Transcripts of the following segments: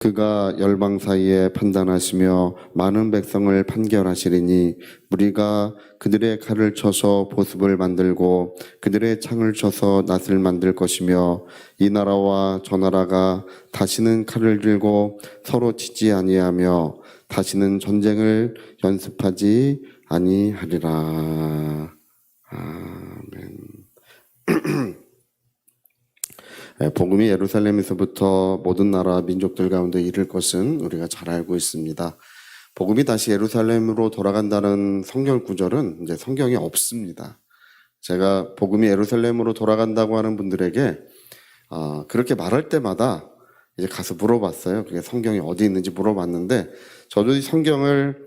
그가 열방 사이에 판단하시며 많은 백성을 판결하시리니 무리가 그들의 칼을 쳐서 보습을 만들고 그들의 창을 쳐서 낫을 만들 것이며 이 나라와 저 나라가 다시는 칼을 들고 서로 치지 아니하며 다시는 전쟁을 연습하지 아니하리라. 아멘. 복음이 예루살렘에서부터 모든 나라 민족들 가운데 이를 것은 우리가 잘 알고 있습니다. 복음이 다시 예루살렘으로 돌아간다는 성경 구절은 이제 성경에 없습니다. 제가 복음이 예루살렘으로 돌아간다고 하는 분들에게 그렇게 말할 때마다 이제 가서 물어봤어요. 그게 성경이 어디 있는지 물어봤는데 저도 이 성경을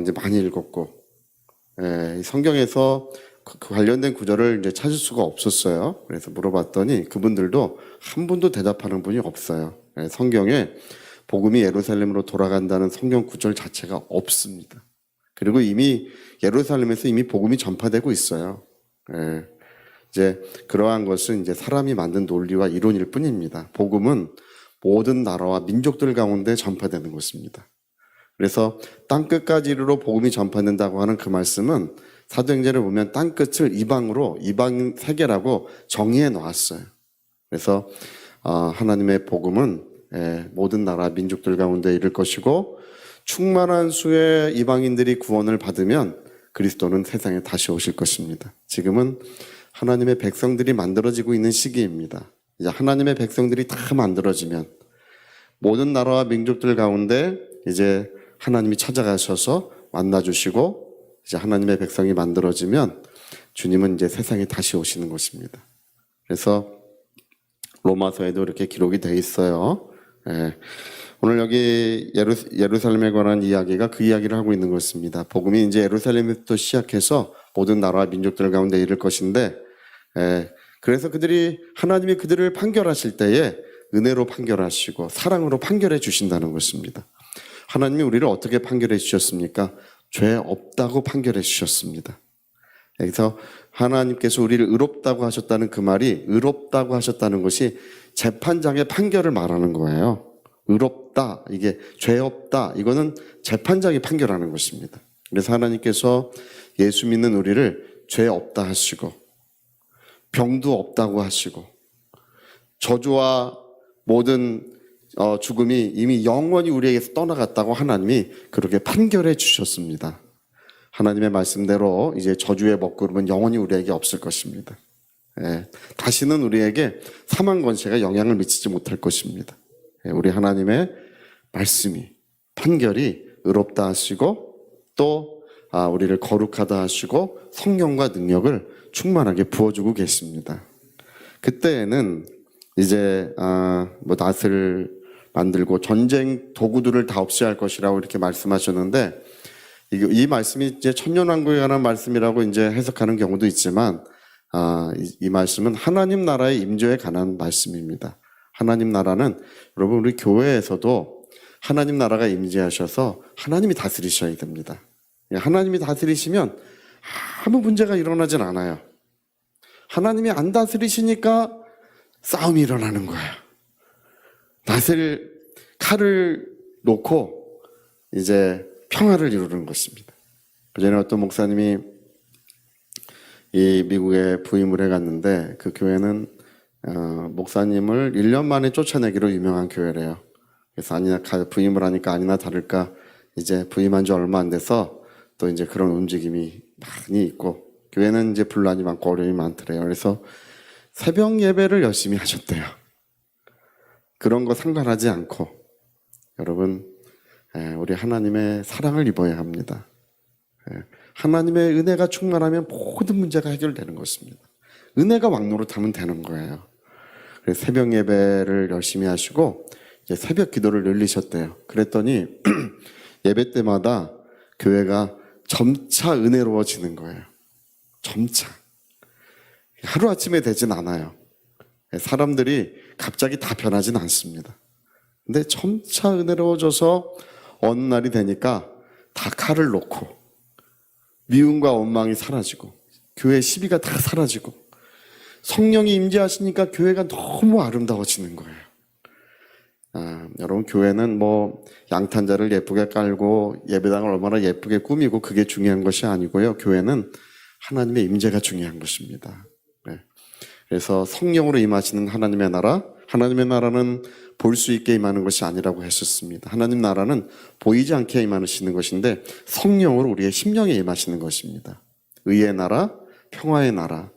이제 많이 읽었고 이 성경에서 그 관련된 구절을 이제 찾을 수가 없었어요. 그래서 물어봤더니 그분들도 한 분도 대답하는 분이 없어요. 성경에 복음이 예루살렘으로 돌아간다는 성경 구절 자체가 없습니다. 그리고 이미 예루살렘에서 이미 복음이 전파되고 있어요. 이제 그러한 것은 이제 사람이 만든 논리와 이론일 뿐입니다. 복음은 모든 나라와 민족들 가운데 전파되는 것입니다. 그래서 땅끝까지 이르러 복음이 전파된다고 하는 그 말씀은 사도행전을 보면 땅끝을 이방으로 이방 세계라고 정의해 놓았어요. 그래서 하나님의 복음은 모든 나라 민족들 가운데 이를 것이고 충만한 수의 이방인들이 구원을 받으면 그리스도는 세상에 다시 오실 것입니다. 지금은 하나님의 백성들이 만들어지고 있는 시기입니다. 이제 하나님의 백성들이 다 만들어지면 모든 나라와 민족들 가운데 이제 하나님이 찾아가셔서 만나주시고 이제 하나님의 백성이 만들어지면 주님은 이제 세상에 다시 오시는 것입니다. 그래서 로마서에도 이렇게 기록이 되어 있어요. 오늘 여기 예루살렘에 관한 이야기가 그 이야기를 하고 있는 것입니다. 복음이 이제 예루살렘부터 시작해서 모든 나라와 민족들 가운데 이를 것인데 그래서 하나님이 그들을 판결하실 때에 은혜로 판결하시고 사랑으로 판결해 주신다는 것입니다. 하나님이 우리를 어떻게 판결해 주셨습니까? 죄 없다고 판결해 주셨습니다. 여기서 하나님께서 우리를 의롭다고 하셨다는 그 말이 의롭다고 하셨다는 것이 재판장의 판결을 말하는 거예요. 의롭다, 이게 죄 없다, 이거는 재판장이 판결하는 것입니다. 그래서 하나님께서 예수 믿는 우리를 죄 없다 하시고 병도 없다고 하시고 저주와 모든 죽음이 이미 영원히 우리에게서 떠나갔다고 하나님이 그렇게 판결해 주셨습니다. 하나님의 말씀대로 이제 저주의 먹구름은 영원히 우리에게 없을 것입니다. 다시는 우리에게 사망 권세가 영향을 미치지 못할 것입니다. 우리 하나님의 말씀이 판결이 의롭다 하시고 또 우리를 거룩하다 하시고 성령과 능력을 충만하게 부어주고 계십니다. 그때에는 이제 낫을 만들고 전쟁 도구들을 다 없이 할 것이라고 이렇게 말씀하셨는데 이 말씀이 이제 천년왕국에 관한 말씀이라고 이제 해석하는 경우도 있지만 이 말씀은 하나님 나라의 임재에 관한 말씀입니다. 하나님 나라는 여러분 우리 교회에서도 하나님 나라가 임재하셔서 하나님이 다스리셔야 됩니다. 하나님이 다스리시면 아무 문제가 일어나진 않아요. 하나님이 안 다스리시니까 싸움이 일어나는 거예요. 칼을 놓고 이제 평화를 이루는 것입니다. 그전에 어떤 목사님이 이 미국에 부임을 해갔는데 그 교회는 목사님을 1년 만에 쫓아내기로 유명한 교회래요. 그래서 부임을 하니까 아니나 다를까 이제 부임한 지 얼마 안 돼서 또 이제 그런 움직임이 많이 있고 교회는 이제 분란이 많고 어려움이 많더래요. 그래서 새벽 예배를 열심히 하셨대요. 그런 거 상관하지 않고 여러분 우리 하나님의 사랑을 입어야 합니다. 하나님의 은혜가 충만하면 모든 문제가 해결되는 것입니다. 은혜가 왕노릇하면 되는 거예요. 그래서 새벽 예배를 열심히 하시고 이제 새벽 기도를 늘리셨대요. 그랬더니 예배 때마다 교회가 점차 은혜로워지는 거예요. 점차. 하루아침에 되진 않아요. 사람들이 갑자기 다 변하진 않습니다. 근데 점차 은혜로워져서 어느 날이 되니까 다 칼을 놓고 미움과 원망이 사라지고 교회 시비가 다 사라지고 성령이 임재하시니까 교회가 너무 아름다워지는 거예요. 여러분 교회는 뭐 양탄자를 예쁘게 깔고 예배당을 얼마나 예쁘게 꾸미고 그게 중요한 것이 아니고요. 교회는 하나님의 임재가 중요한 것입니다. 네. 그래서 성령으로 임하시는 하나님의 나라, 하나님의 나라는 볼 수 있게 임하는 것이 아니라고 했었습니다. 하나님 나라는 보이지 않게 임하시는 것인데 성령으로 우리의 심령에 임하시는 것입니다. 의의 나라, 평화의 나라,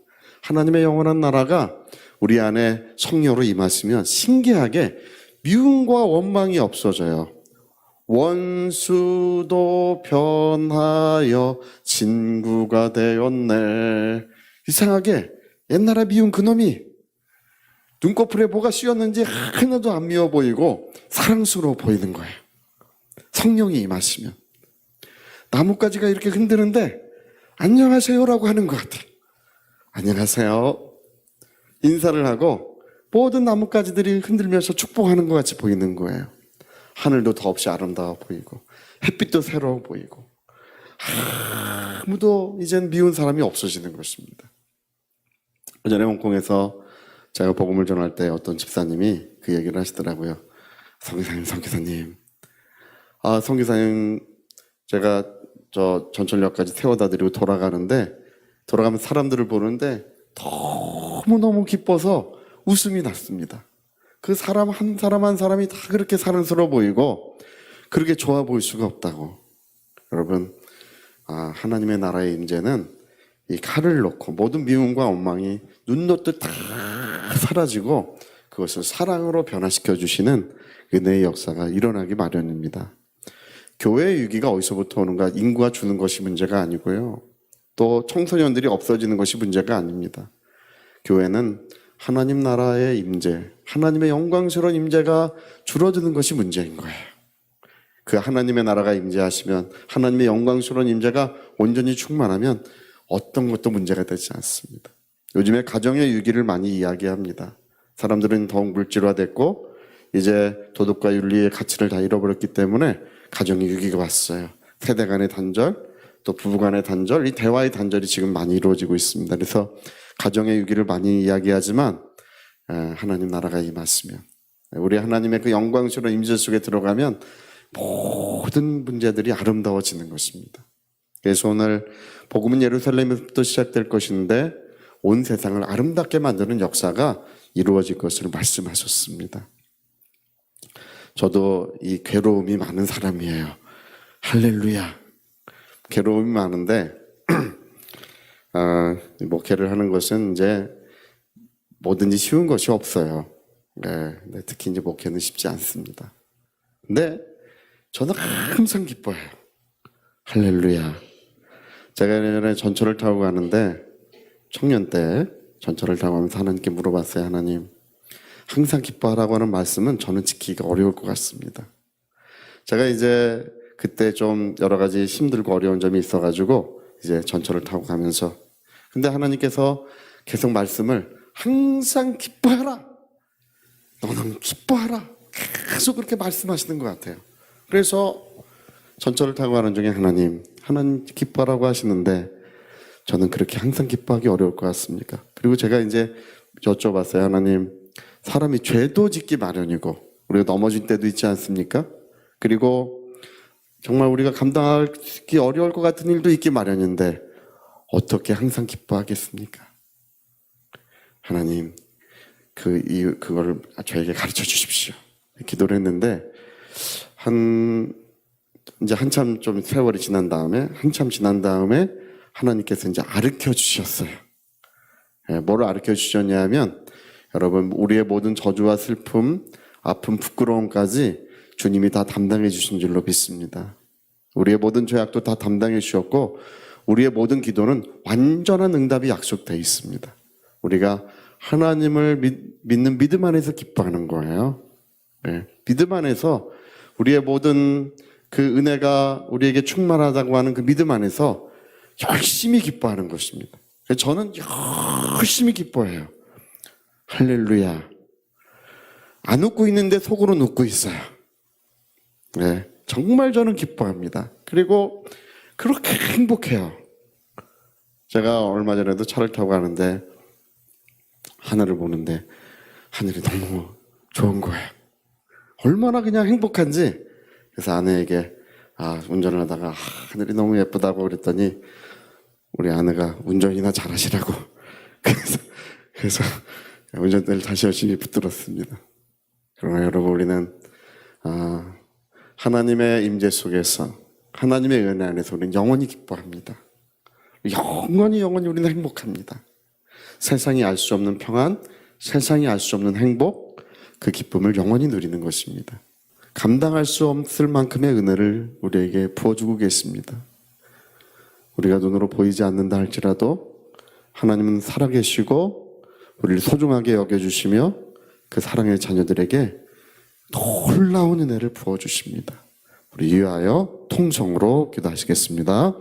하나님의 영원한 나라가 우리 안에 성령으로 임하시면 신기하게 미움과 원망이 없어져요. 원수도 변하여 친구가 되었네. 이상하게 옛날에 미운 그놈이 눈꺼풀에 뭐가 씌었는지 하나도 안 미워 보이고 사랑스러워 보이는 거예요. 성령이 임하시면. 나뭇가지가 이렇게 흔드는데 안녕하세요라고 하는 것 같아요. 안녕하세요. 인사를 하고 모든 나뭇가지들이 흔들면서 축복하는 것 같이 보이는 거예요. 하늘도 더없이 아름다워 보이고 햇빛도 새로워 보이고 아무도 이젠 미운 사람이 없어지는 것입니다. 예전에 홍콩에서 제가 복음을 전할 때 어떤 집사님이 그 얘기를 하시더라고요. 성교사님. 성교사님, 제가 저 전철역까지 태워다 드리고 돌아가면 사람들을 보는데 너무너무 기뻐서 웃음이 났습니다. 그 사람 한 사람이 다 그렇게 사랑스러워 보이고 그렇게 좋아 보일 수가 없다고. 여러분, 하나님의 나라의 임재는 이 칼을 놓고 모든 미움과 원망이 눈 놓듯 다 사라지고 그것을 사랑으로 변화시켜 주시는 은혜의 역사가 일어나기 마련입니다. 교회의 위기가 어디서부터 오는가? 인구가 주는 것이 문제가 아니고요. 또 청소년들이 없어지는 것이 문제가 아닙니다. 교회는 하나님 나라의 임재, 하나님의 영광스러운 임재가 줄어드는 것이 문제인 거예요. 그 하나님의 나라가 임재하시면 하나님의 영광스러운 임재가 온전히 충만하면 어떤 것도 문제가 되지 않습니다. 요즘에 가정의 위기를 많이 이야기합니다. 사람들은 더욱 물질화됐고 이제 도덕과 윤리의 가치를 다 잃어버렸기 때문에 가정의 위기가 왔어요. 세대 간의 단절, 또 부부 간의 단절, 이 대화의 단절이 지금 많이 이루어지고 있습니다. 그래서 가정의 위기를 많이 이야기하지만 하나님 나라가 임하시면 우리 하나님의 그 영광스러운 임재 속에 들어가면 모든 문제들이 아름다워지는 것입니다. 그래서 오늘 복음은 예루살렘에서부터 시작될 것인데 온 세상을 아름답게 만드는 역사가 이루어질 것을 말씀하셨습니다. 저도 이 괴로움이 많은 사람이에요. 할렐루야. 괴로움이 많은데 목회를 하는 것은 이제 뭐든지 쉬운 것이 없어요. 네, 특히 이제 목회는 쉽지 않습니다. 근데 저는 항상 기뻐해요. 할렐루야. 제가 예전에 전철을 타고 가는데 청년 때 전철을 타고 가면서 하나님께 물어봤어요. 하나님, 항상 기뻐하라고 하는 말씀은 저는 지키기가 어려울 것 같습니다. 제가 이제 그때 좀 여러 가지 힘들고 어려운 점이 있어가지고 이제 전철을 타고 가면서 근데 하나님께서 계속 말씀을 항상 기뻐하라. 너는 기뻐하라. 계속 그렇게 말씀하시는 것 같아요. 그래서 전철을 타고 가는 중에 하나님 기뻐하라고 하시는데 저는 그렇게 항상 기뻐하기 어려울 것 같습니까? 그리고 제가 이제 여쭤봤어요. 하나님, 사람이 죄도 짓기 마련이고 우리가 넘어질 때도 있지 않습니까? 그리고 정말 우리가 감당하기 어려울 것 같은 일도 있기 마련인데 어떻게 항상 기뻐하겠습니까? 하나님, 그거를 저에게 가르쳐 주십시오. 기도를 했는데 이제 한참 좀 세월이 한참 지난 다음에 하나님께서 이제 가르쳐 주셨어요. 뭐를 가르쳐 주셨냐면 여러분, 우리의 모든 저주와 슬픔, 아픔, 부끄러움까지 주님이 다 담당해 주신 줄로 믿습니다. 우리의 모든 죄악도 다 담당해 주셨고 우리의 모든 기도는 완전한 응답이 약속되어 있습니다. 우리가 하나님을 믿는 믿음 안에서 기뻐하는 거예요. 네. 믿음 안에서 우리의 모든 그 은혜가 우리에게 충만하다고 하는 그 믿음 안에서 열심히 기뻐하는 것입니다. 저는 열심히 기뻐해요. 할렐루야. 안 웃고 있는데 속으로 웃고 있어요. 네, 정말 저는 기뻐합니다. 그리고 그렇게 행복해요. 제가 얼마 전에도 차를 타고 가는데 하늘을 보는데 하늘이 너무 좋은 거예요. 얼마나 그냥 행복한지. 그래서 아내에게 운전을 하다가 하늘이 너무 예쁘다고 그랬더니 우리 아내가 운전이나 잘하시라고. 그래서 운전대를 다시 열심히 붙들었습니다. 그러나 여러분, 우리는 하나님의 임재 속에서, 하나님의 은혜 안에서 우리는 영원히 기뻐합니다. 영원히 우리는 행복합니다. 세상이 알 수 없는 평안, 세상이 알 수 없는 행복, 그 기쁨을 영원히 누리는 것입니다. 감당할 수 없을 만큼의 은혜를 우리에게 부어주고 계십니다. 우리가 눈으로 보이지 않는다 할지라도 하나님은 살아계시고 우리를 소중하게 여겨주시며 그 사랑의 자녀들에게 놀라운 은혜를 부어주십니다. 우리 위하여 통성으로 기도하시겠습니다.